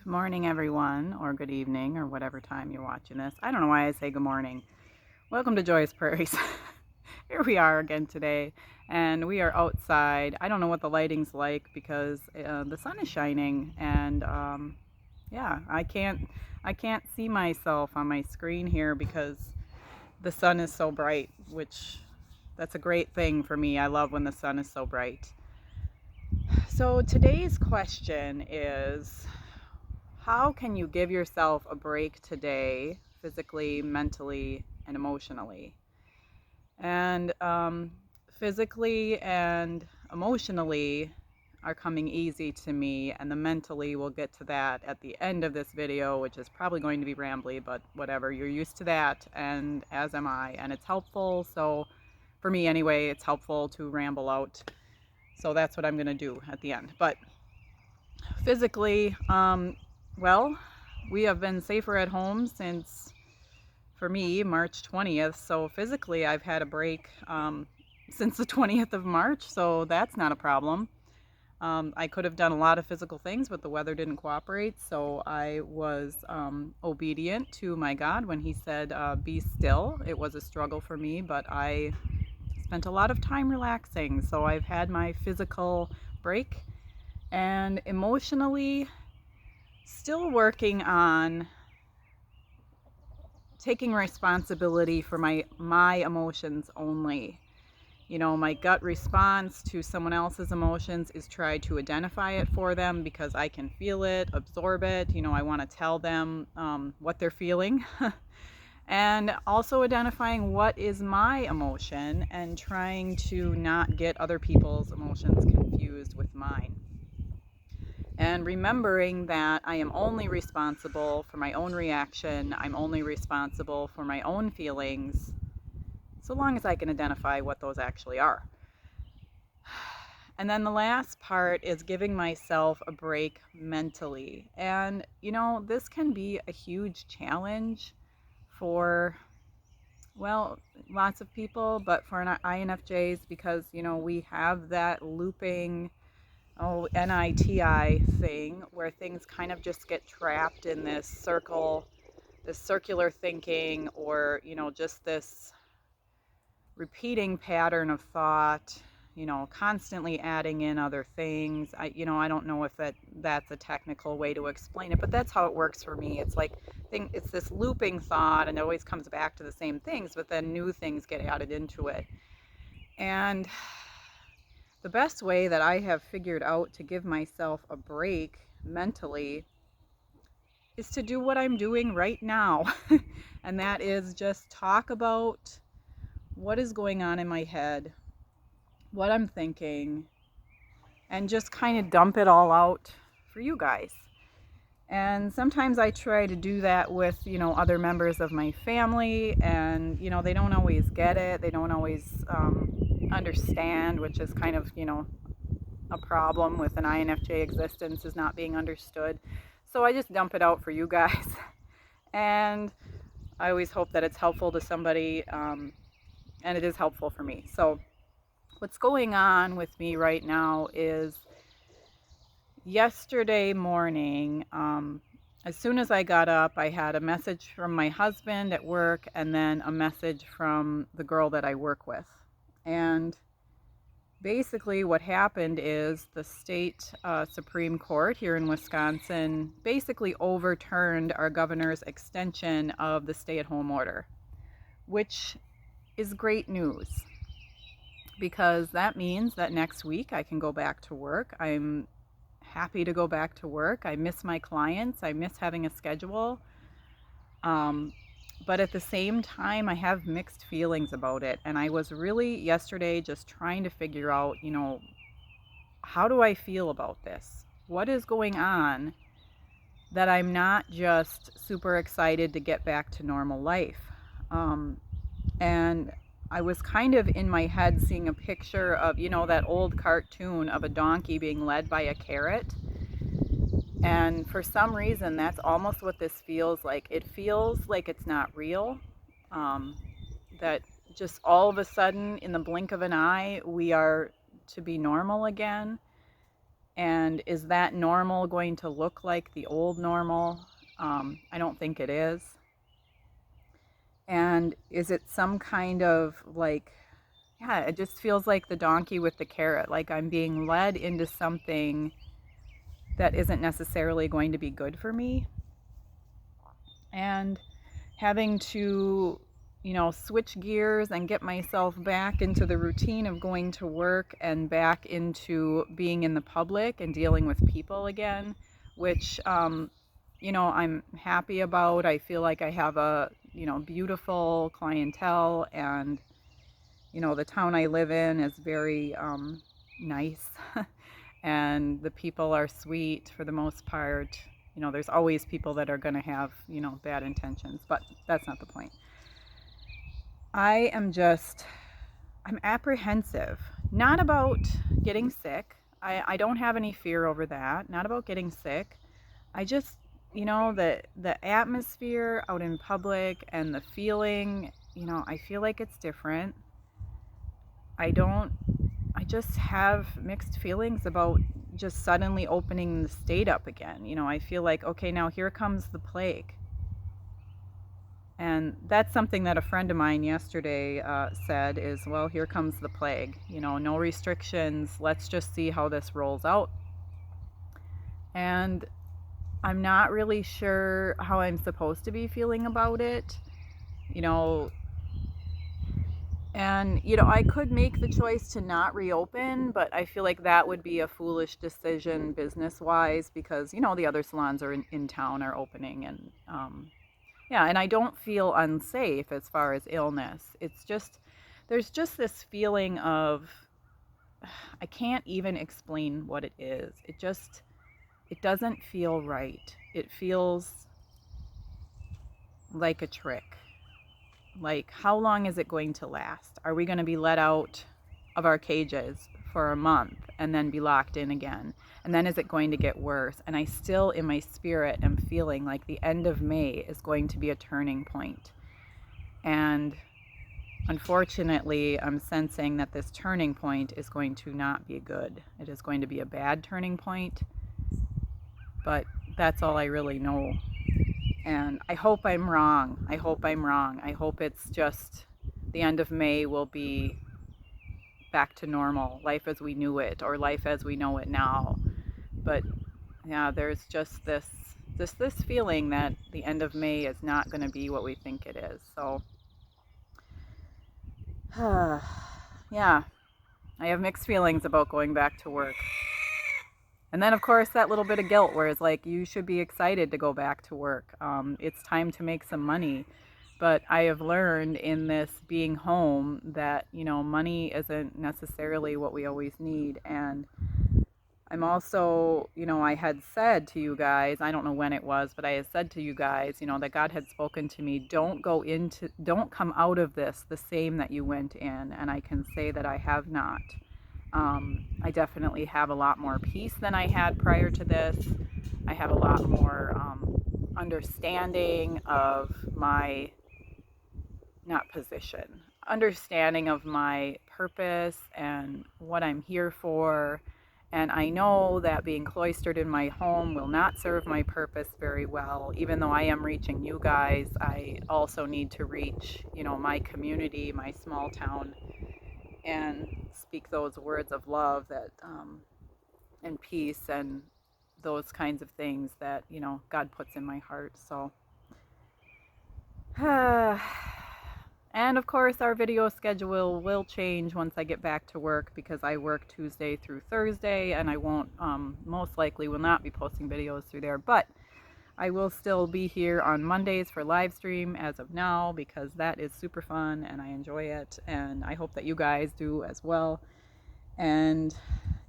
Good morning, everyone, or good evening, or whatever time you're watching this. I don't know why I say good morning. Welcome to Joyous Prairies. Here we are again today, and we are outside. I don't know what the lighting's like because the sun is shining, and yeah, I can't see myself on my screen here because the sun is so bright, which that's a great thing for me. I love when the sun is so bright. So today's question is, how can you give yourself a break today, physically, mentally, and emotionally? And physically and emotionally are coming easy to me, and the mentally, we'll get to that at the end of this video, which is probably going to be rambly, but whatever, you're used to that, and as am I, and it's helpful. So for me anyway, it's helpful to ramble out. So that's what I'm going to do at the end. But physically, well, we have been safer at home since, for me, March 20th. So physically, I've had a break since the 20th of March, so that's not a problem. I could have done a lot of physical things, but the weather didn't cooperate, so I was obedient to my God when He said, be still. It was a struggle for me, but I spent a lot of time relaxing, so I've had my physical break. And emotionally, still working on taking responsibility for my emotions only. You know, my gut response to someone else's emotions is try to identify it for them because I can feel it, absorb it. You know, I want to tell them what they're feeling. And also identifying what is my emotion and trying to not get other people's emotions confused with mine. And remembering that I am only responsible for my own reaction, I'm only responsible for my own feelings, so long as I can identify what those actually are. And then the last part is giving myself a break mentally. And, you know, this can be a huge challenge for, well, lots of people, but for INFJs, because, you know, we have that looping NITI thing where things kind of just get trapped in this circle, this circular thinking, or, you know, just this repeating pattern of thought, you know, constantly adding in other things. I don't know if that's a technical way to explain it, but that's how it works for me. It's like it's this looping thought, and it always comes back to the same things, but then new things get added into it. And the best way that I have figured out to give myself a break mentally is to do what I'm doing right now. And that is just talk about what is going on in my head, what I'm thinking, and just kind of dump it all out for you guys. And sometimes I try to do that with, you know, other members of my family, and, you know, they don't always get it. They don't always understand, which is kind of, you know, a problem with an INFJ existence, is not being understood. So I just dump it out for you guys. And I always hope that it's helpful to somebody, and it is helpful for me. So what's going on with me right now is yesterday morning, as soon as I got up, I had a message from my husband at work and then a message from the girl that I work with. And basically what happened is the state Supreme Court here in Wisconsin basically overturned our governor's extension of the stay-at-home order, which is great news because that means that next week I can go back to work. I'm happy to go back to work. I miss my clients. I miss having a schedule. But at the same time, I have mixed feelings about it. And I was really yesterday just trying to figure out, you know, how do I feel about this? What is going on that I'm not just super excited to get back to normal life? And I was kind of in my head seeing a picture of, you know, that old cartoon of a donkey being led by a carrot. And for some reason, that's almost what this feels like. It feels like it's not real. That just all of a sudden, in the blink of an eye, we are to be normal again. And is that normal going to look like the old normal? I don't think it is. And is it some kind of like, yeah, it just feels like the donkey with the carrot, like I'm being led into something that isn't necessarily going to be good for me. And having to, switch gears and get myself back into the routine of going to work and back into being in the public and dealing with people again, which, I'm happy about. I feel like I have a, beautiful clientele, and, the town I live in is very nice. And the people are sweet for the most part. There's always people that are going to have, bad intentions, but that's not the point. I'm apprehensive, not about getting sick. I don't have any fear over that, not about getting sick. I just, the atmosphere out in public and the feeling, I feel like it's different. I don't I just have mixed feelings about just suddenly opening the state up again. I feel like, okay, now here comes the plague. And that's something that a friend of mine yesterday said is, well, here comes the plague. No restrictions. Let's just see how this rolls out. And I'm not really sure how I'm supposed to be feeling about it. I could make the choice to not reopen, but I feel like that would be a foolish decision business wise because, the other salons are in town are opening. And yeah, and I don't feel unsafe as far as illness. It's just, there's just this feeling of, I can't even explain what it is. It doesn't feel right. It feels like a trick. Like, how long is it going to last? Are we going to be let out of our cages for a month and then be locked in again? And then is it going to get worse? And I still, in my spirit, am feeling like the end of May is going to be a turning point. And unfortunately, I'm sensing that this turning point is going to not be good. It is going to be a bad turning point. But that's all I really know. And I hope I'm wrong. I hope it's just the end of May will be back to normal, life as we knew it, or life as we know it now. But yeah, there's just this feeling that the end of May is not going to be what we think it is. So yeah, I have mixed feelings about going back to work. And then, of course, that little bit of guilt where it's like, you should be excited to go back to work. It's time to make some money. But I have learned in this being home that, money isn't necessarily what we always need. And I'm also, I had said to you guys, I don't know when it was, but I had said to you guys, that God had spoken to me, don't come out of this the same that you went in. And I can say that I have not. I definitely have a lot more peace than I had prior to this. I have a lot more understanding of my, not position, understanding of my purpose and what I'm here for. And I know that being cloistered in my home will not serve my purpose very well. Even though I am reaching you guys, I also need to reach, my community, my small town, and speak those words of love that and peace and those kinds of things that God puts in my heart. So and of course our video schedule will change once I get back to work because I work Tuesday through Thursday, and I won't most likely will not be posting videos through there, but I will still be here on Mondays for live stream as of now because that is super fun and I enjoy it, and I hope that you guys do as well. And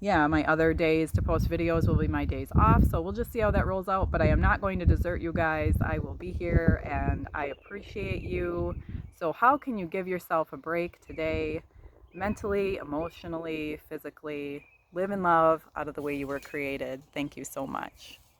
yeah, my other days to post videos will be my days off, so we'll just see how that rolls out. But I am not going to desert you guys. I will be here and I appreciate you. So how can you give yourself a break today, mentally, emotionally, physically? Live in love out of the way you were created. Thank you so much.